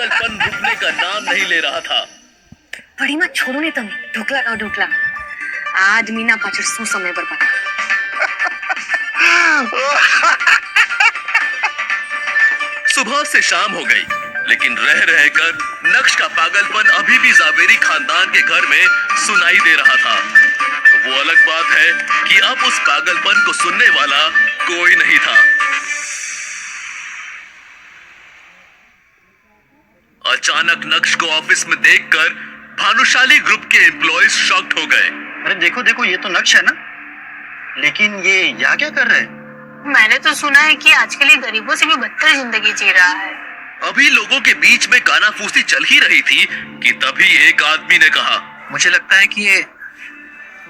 पागलपन रुकने का नाम नहीं ले रहा था। પડીમાં છોડો ને તમે, ઢોકલા ખાઓ ઢોકલા. આ આદમીના પાછળ શું સમય બરબાદ. सुबह से शाम हो गई, लेकिन रह रहकर नक्श का पागलपन अभी भी जावेरी खानदान के घर में सुनाई दे रहा था। वो अलग बात है कि अब उस पागलपन को सुनने वाला कोई नहीं था। अचानक नक्श को ऑफिस में देखकर भानुशाली ग्रुप के एम्प्लॉयज शॉक्ड हो गए। अरे देखो देखो, ये तो नक्श है ना, लेकिन ये यहाँ क्या कर रहा है? मैंने तो सुना है कि आजकल ये गरीबों से भी बदतर जिंदगी जी रहा है। अभी लोगों के बीच में कानाफूसी चल ही रही थी कि तभी एक आदमी ने कहा, मुझे लगता है कि ये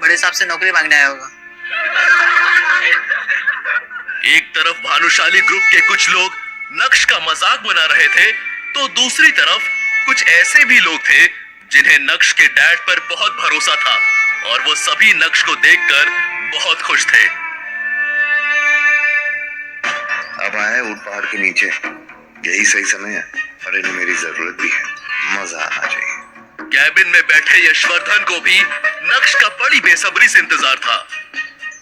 बड़े साहब से नौकरी मांगने आया होगा। एक तरफ भानुशाली ग्रुप के कुछ लोग नक्श का मजाक बना रहे थे, तो दूसरी तरफ कुछ ऐसे भी लोग थे जिन्हें नक्श के डैड पर बहुत भरोसा था और वो सभी नक्श को देखकर बहुत खुश थे। अब आए ऊट पहाड़ के नीचे, यही सही समय है और इन्हें मेरी जरूरत भी है, मजा आना चाहिए। कैबिन में बैठे यशवर्धन को भी नक्श का बड़ी बेसब्री से इंतजार था।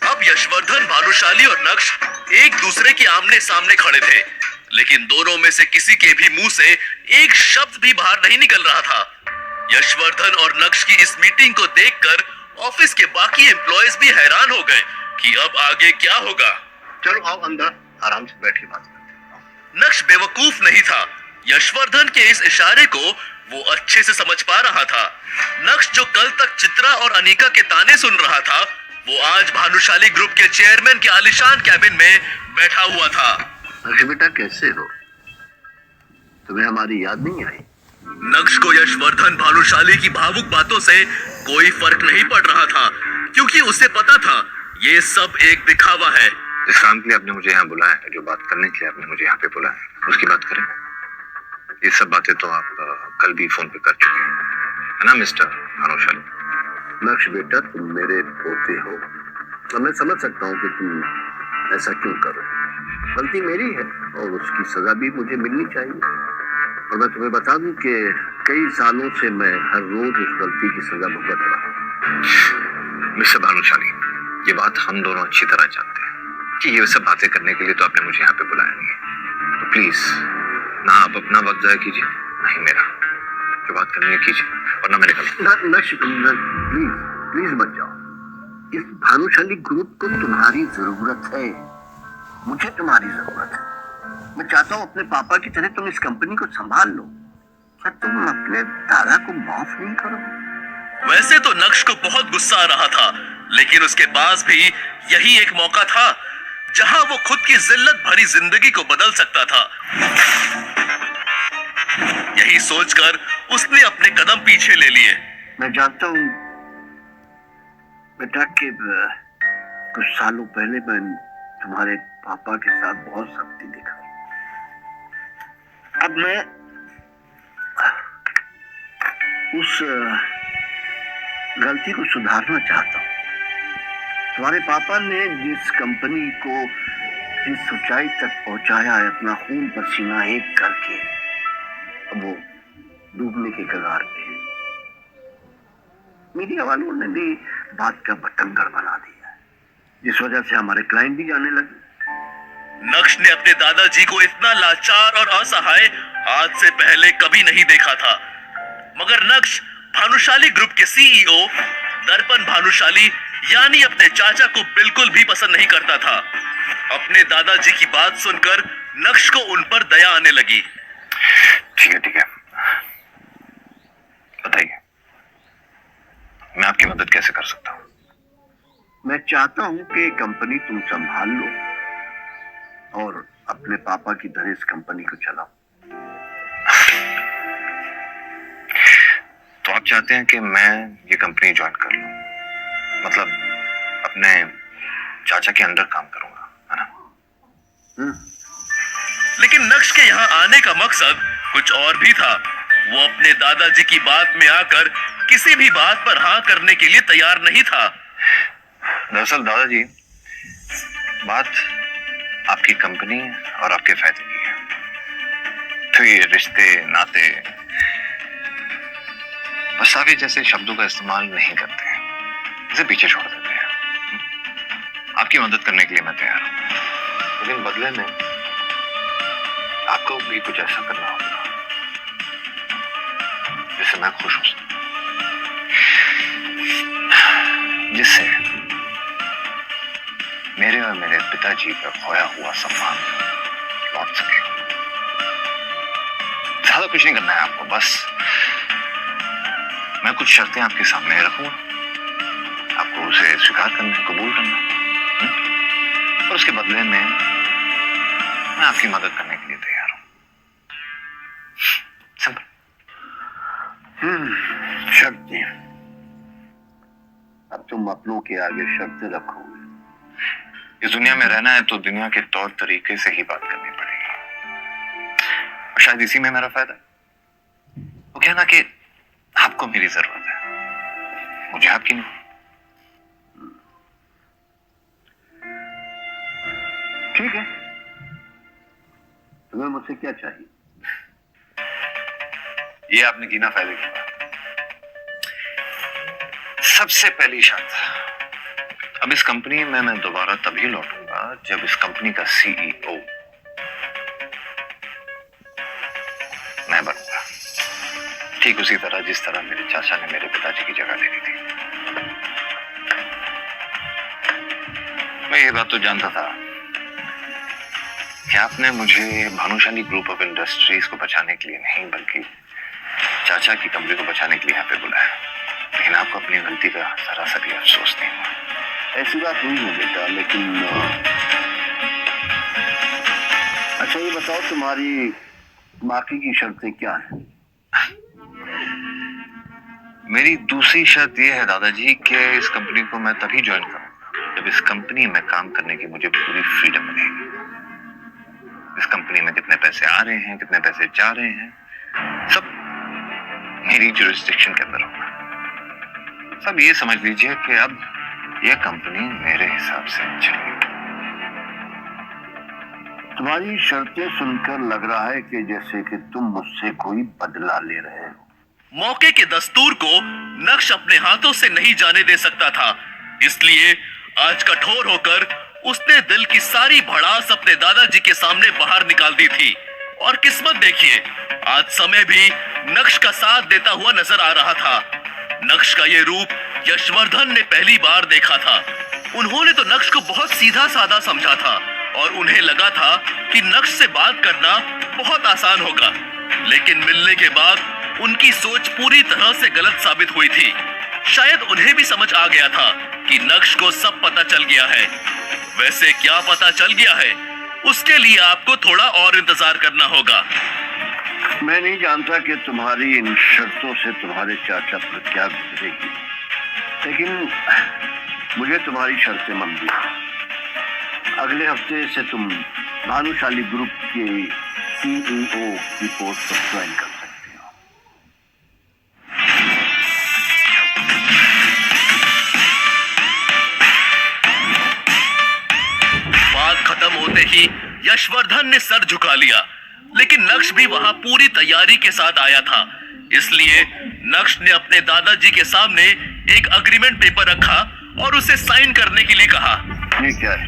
अब यशवर्धन, भानुशाली और नक्श एक दूसरे के आमने सामने खड़े थे, लेकिन दोनों में से किसी के भी मुंह से एक शब्द भी बाहर नहीं निकल रहा था। यशवर्धन और नक्श की इस मीटिंग को देखकर ऑफिस के बाकी एम्प्लॉयज भी हैरान हो गए कि अब आगे क्या होगा। चलो आओ अंदर, आराम से बैठ के बात करते हैं। नक्श बेवकूफ नहीं था। यशवर्धन के इस इशारे को वो अच्छे से समझ पा रहा था। नक्श जो कल तक चित्रा और अनीका के ताने सुन रहा था, वो आज भानुशाली ग्रुप के चेयरमैन के आलीशान कैबिन में बैठा हुआ था। अरे बेटा कैसे हो? तुम्हें हमारी याद नहीं आई? नक्श को यशवर्धन, भानुशाली की भावुक बातों से कोई फर्क नहीं पड़ रहा था, क्योंकि उसे पता था ये सब एक दिखावा है। जिस काम के लिए आपने मुझे यहाँ बुलाया है, जो बात करने के लिए आपने मुझे यहाँ पे बुलाया है, उसकी बात करें। ये सब बातें तो आप कल भी फोन पे कर चुके हैं, है ना मिस्टर भानुशाली? नक्श बेटा, तुम मेरे पोते हो तो मैं समझ सकता हूँ कि तुम ऐसा क्यों करो। गलती मेरी है और उसकी सजा भी मुझे मिलनी चाहिए। और मैं तुम्हें बता दूं कि कई सालों से मैं हर रोज उस गलती की सजा भुगत रहा हूँ। मिस्टर भानुशाली, ये बात हम दोनों अच्छी तरह जानते हैं कि ये सब बातें करने के लिए तो आपने मुझे यहाँ पे बुलाया नहीं है। तो प्लीज ना आप अपना वक्त जाया कीजिए, ना ही मेरा। जो बात करनी है कीजिए, और ना मैंने कहा प्लीज प्लीज मत जाओ। इस भानुशाली ग्रुप को तुम्हारी जरूरत है, मुझे तुम्हारी जरूरत है। मैं चाहता हूँ अपने पापा की तरह तुम इस कंपनी को संभाल लो। क्या तुम अपने दादा को माफ नहीं करोगे? वैसे तो नक्श को बहुत गुस्सा आ रहा था, लेकिन उसके पास भी यही एक मौका था जहां वो खुद की जिल्लत भरी जिंदगी को बदल सकता था। यही सोचकर उसने अपने कदम पीछे ले लिए। मैं जानता हूँ बेटा कि कुछ सालों पहले मैं तुम्हारे पापा के साथ बहुत सख्ती दिखाई। अब मैं उस गलती को सुधारना चाहता हूँ। तुम्हारे पापा ने जिस कंपनी को जिस ऊंचाई तक पहुंचाया है अपना खून पसीना एक करके, अब वो डूबने के कगार पे है। मीडिया वालों ने भी बात का बतंगड़ बना दिया है, जिस वजह से हमारे क्लाइंट भी जाने लगे। नक्श ने अपने दादाजी को इतना लाचार और असहाय आज से पहले कभी नहीं देखा था। मगर नक्श भानुशाली ग्रुप के सीईओ दर्पण भानुशाली यानी अपने चाचा को बिल्कुल भी पसंद नहीं करता था। अपने दादाजी की बात सुनकर नक्श को उन पर दया आने लगी। ठीक है, बताइए मैं आपकी मदद कैसे कर सकता हूँ? मैं चाहता हूँ कि कंपनी तुम संभाल लो और अपने पापा की तरह इस कंपनी को चलाओ। तो आप चाहते हैं कि मैं ये कंपनी ज्वाइन कर लूं, मतलब अपने चाचा के अंडर काम करूंगा, है ना? लेकिन नक्श के यहाँ आने का मकसद कुछ और भी था। वो अपने दादाजी की बात में आकर किसी भी बात पर हाँ करने के लिए तैयार नहीं था। दरअसल दादाजी, बात आपकी कंपनी और आपके फायदे की है। कोई रिश्ते नाते पछतावे जैसे शब्दों का इस्तेमाल नहीं करते हैं, इसे पीछे छोड़ देते हैं। आपकी मदद करने के लिए मैं तैयार हूं, लेकिन बदले में आपको भी कुछ ऐसा करना होगा जिससे मैं खुश हो सकूं, जिससे मेरे और मेरे पिताजी का खोया हुआ सम्मान लौट सके। ज्यादा कुछ नहीं करना है आपको, बस मैं कुछ शर्तें आपके सामने रखूंगा, आपको उसे स्वीकार करना है, कबूल करना है, और उसके बदले में मैं आपकी मदद करने के लिए तैयार हूं। सिंपल। शर्तें। अब तुम अपनों के आगे शर्तें रखोगे। इस दुनिया में रहना है तो दुनिया के तौर तरीके से ही बात करनी पड़ेगी, और शायद इसी में मेरा फायदा है। वो कहना कि आपको मेरी जरूरत है, मुझे आपकी नहीं। ठीक है, तुम्हें मुझसे क्या चाहिए? ये आपने गिना फायदे की बात। सबसे पहली शर्त, अब इस कंपनी में मैं दोबारा तभी लौटूंगा जब इस कंपनी का सीईओ मैं बनूंगा, ठीक उसी तरह जिस तरह मेरे चाचा ने मेरे पिताजी की जगह ले ली थी। मैं ये बात तो जानता था कि आपने मुझे भानुशाली ग्रुप ऑफ इंडस्ट्रीज को बचाने के लिए नहीं, बल्कि चाचा की कंपनी को बचाने के लिए यहाँ पे बुलाया, लेकिन आपको अपनी गलती का जरा सा भी अफसोस नहीं हुआ। ऐसी बात नहीं है बेटा, लेकिन अच्छा ये बताओ तुम्हारी बाकी की शर्तें क्या हैं? मेरी दूसरी शर्त यह है दादाजी कि इस कंपनी को मैं तभी ज्वाइन करूंगा जब इस कंपनी में काम करने की मुझे पूरी फ्रीडम मिलेगी। इस कंपनी में कितने पैसे आ रहे हैं, कितने पैसे जा रहे हैं, सब मेरी जुरिस्डिक्शन के अंदर होगा। सब ये समझ लीजिए कि अब यह कंपनी मेरे हिसाब से चलेगी। तुम्हारी शर्तें सुनकर लग रहा है कि जैसे कि तुम मुझसे कोई बदला ले रहे हो। मौके के दस्तूर को नक्श अपने हाथों से नहीं जाने दे सकता था, इसलिए आज कठोर होकर उसने दिल की सारी भड़ास अपने दादाजी के सामने बाहर निकाल दी थी। और किस्मत देखिए, आज समय भी नक्श का साथ देता हुआ नजर आ रहा था। नक्श का ये रूप यशवर्धन ने पहली बार देखा था। उन्होंने तो नक्श को बहुत सीधा साधा समझा था और उन्हें लगा था कि नक्श से बात करना बहुत आसान होगा, लेकिन मिलने के बाद उनकी सोच पूरी तरह से गलत साबित हुई थी। शायद उन्हें भी समझ आ गया था कि नक्श को सब पता चल गया है। वैसे क्या पता चल गया है, उसके लिए आपको थोड़ा और इंतजार करना होगा। मैं नहीं जानता कि तुम्हारी इन शर्तों से तुम्हारे चाचा पर क्या गुजरेगी, लेकिन मुझे तुम्हारी शर्तें मंजूर हैं। अगले हफ्ते से तुम भानुशाली ग्रुप के सीईओ की पोस्ट पर ज्वाइन कर सकते हो। बात खत्म होते ही यशवर्धन ने सर झुका लिया, लेकिन नक्श भी वहां पूरी तैयारी के साथ आया था। इसलिए नक्श ने अपने दादाजी के सामने एक अग्रीमेंट पेपर रखा और उसे साइन करने के लिए कहा। ये क्या है?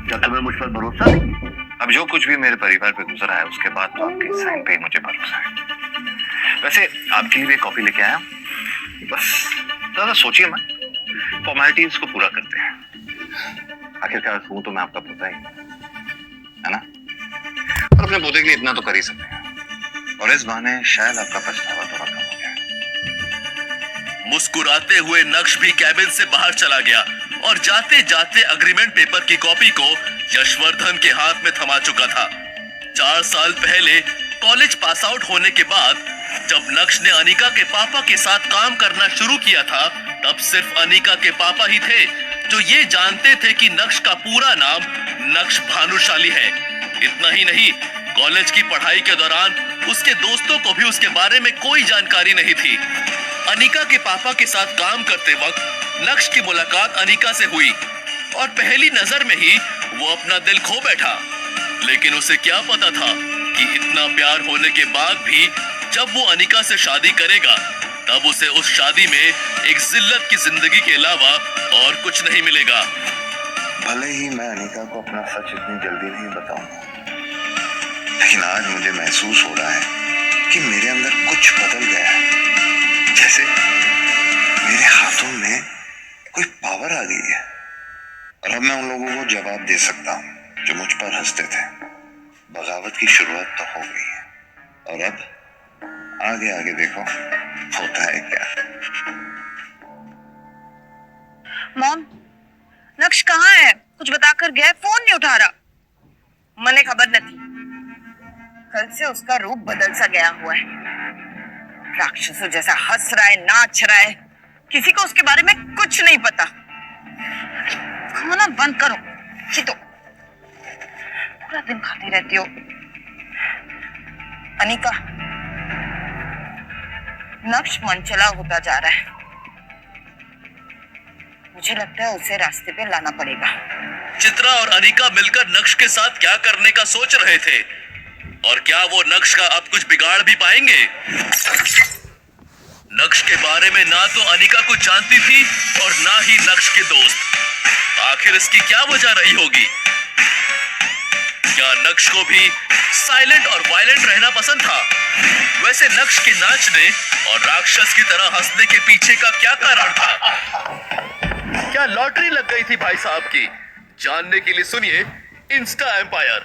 क्या तुम्हें मुझ पर भरोसा नहीं? अब जो कुछ भी मेरे परिवार पे गुजरा है उसके बाद तो आपके साइन पे ही मुझे भरोसा है। वैसे आपके लिए कॉपी लेके आया, बस ज्यादा सोचिए मत, फॉर्मेलिटीज को पूरा करते हैं। आखिरकार हूं तो मैं आपका पोता ही, है ना? और अपने पोते के लिए इतना तो कर ही सकते हैं, और इस बहाने शायद आपका पछतावा थोड़ा कम हो जाए। मुस्कुराते हुए नक्श भी कैबिन से बाहर चला गया और जाते जाते अग्रीमेंट पेपर की कॉपी को यशवर्धन के हाथ में थमा चुका था। 4 साल पहले कॉलेज पास आउट होने के बाद जब नक्श ने अनिका के पापा के साथ काम करना शुरू किया था, तब सिर्फ अनिका के पापा ही थे जो ये जानते थे कि नक्श का पूरा नाम नक्श भानुशाली है। इतना ही नहीं, कॉलेज की पढ़ाई के दौरान उसके दोस्तों को भी उसके बारे में कोई जानकारी नहीं थी। अनिका के पापा के साथ काम करते वक्त नक्श की मुलाकात अनिका से हुई और पहली नजर में ही वो अपना दिल खो बैठा। लेकिन उसे क्या पता था कि इतना प्यार होने के बाद भी जब वो अनिका से शादी करेगा तब उसे उस शादी में एक जिल्लत की जिंदगी के अलावा और कुछ नहीं मिलेगा। भले ही मैं अनिका को अपना सच इतनी जल्दी नहीं बताऊंगा, लेकिन आज मुझे महसूस हो रहा है कि मेरे अंदर कुछ बदल गया है, जैसे मेरे हाथों में कोई पावर आ गई है और अब मैं उन लोगों को जवाब दे सकता हूँ जो मुझ पर हंसते थे। बगावत की शुरुआत तो हो गई है और अब आगे आगे देखो होता है क्या। मॉम, नक्श कहाँ है? कुछ बताकर गया है, फोन नहीं उठा रहा। मने खबर नहीं, कल से उसका रूप बदल सा गया हुआ है। राक्षसों जैसा हंस रहा है, नाच रहा है, किसी को उसके बारे में कुछ नहीं पता। खाना बंद करो, ये तो पूरा दिन खाती रहती हो। अनिका, नक्श मनचला होता जा रहा है, मुझे लगता है उसे रास्ते पे लाना पड़ेगा। चित्रा और अनिका मिलकर नक्श के साथ क्या करने का सोच रहे थे और क्या वो नक्श का अब कुछ बिगाड़ भी पाएंगे? नक्श के बारे में ना तो अनिका कुछ जानती थी और ना ही नक्श के दोस्त। आखिर इसकी क्या वजह रही होगी? क्या नक्श को भी साइलेंट और वायलेंट रहना पसंद था? वैसे नक्श के नाचने और राक्षस की तरह हंसने के पीछे का क्या कारण था? क्या लॉटरी लग गई थी भाई साहब की? जानने के लिए सुनिए इंस्टा एम्पायर।